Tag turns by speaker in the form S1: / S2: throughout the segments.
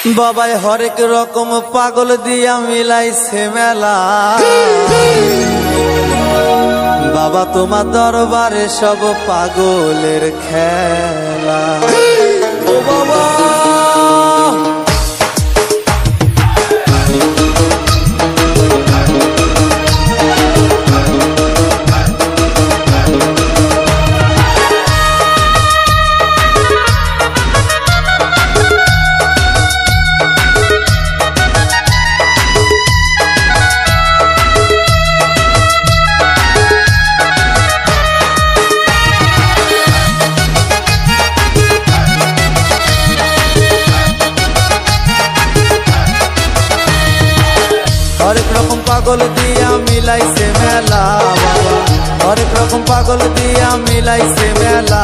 S1: বাবাই হরেক রকম পাগল দিয়া মিলাইছে মেলা। বাবা তোমার দরবারে সব পাগলের খেলা। ও বাবা হরেক রকম পাগল দিয়া মিলাইছে মেলা। বাবা হরেক রকম পাগল দিয়া মিলাইছে মেলা।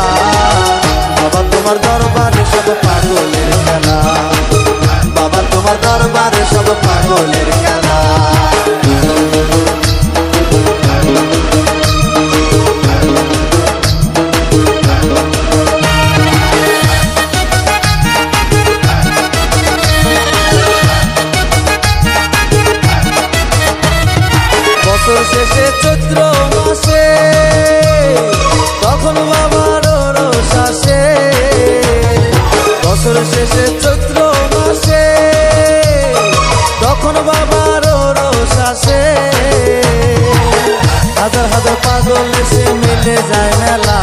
S1: বাবা তোমার দরবারে সব পাগলের খেলা। বাবা তোমার দরবারে সব পাগলের খেলা। বছর শেষে চৈত্র মাসে তখন বাবার রোষ আসে। বছর শেষে চৈত্র মাসে তখন বাবার রোষ আসে। হাজার হাজার পাগল এসে মিলে যায় মেলা।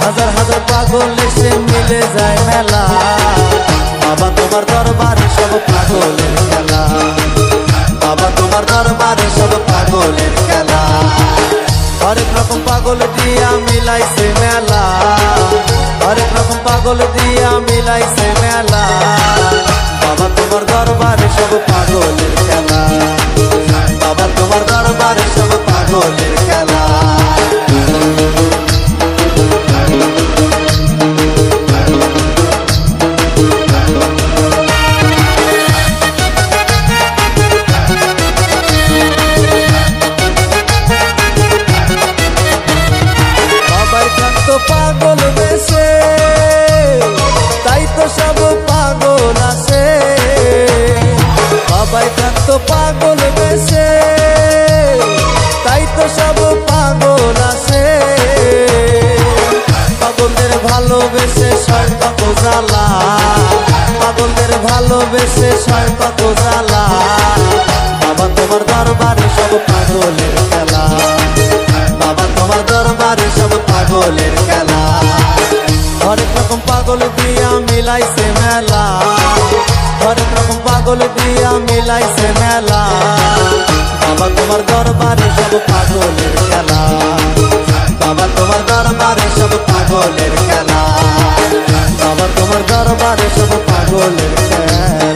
S1: হাজার হাজার পাগল এসে মিলে যায় মেলা। বাবা তোমার দরবারে সব পাগলের খেলা। বাবা তোমার দরবারে সব পাগলের খেলা। হরেক রকম পাগল দিয়া মিলাইছে মেলা। হরেক রকম পাগল দিয়া মিলাইছে মেলা। বাবা তোমার দরবারে সব পাগলের খেলা। বাবা তোমার দরবারে সব পাগলের খেলা। পাগল বেশে তাই তো সব পাগল আসে। বাবাই কান্ত পাগল বেশে তাই তো সব পাগল আসে। পাগলদের ভালোবেসে সর্বত জ্বালা। পাগলদের ভালোবেসে সর্বত জ্বালা। বাবা তোমার দরবারে সব পাগলের খেলা। বাবা তোমার দরবারে সব পাগলের খেলা। হরেক রকম পাগল দিয়া মিলাইছে মেলা। হরেক রকম পাগল দিয়া মিলাইছে মেলা। বাবা তোমার দরবারে সব পাগলের খেলা। বাবা তোমার দরবারে সব পাগলের খেলা। বাবা তোমার দরবারে সব পাগলের খেলা।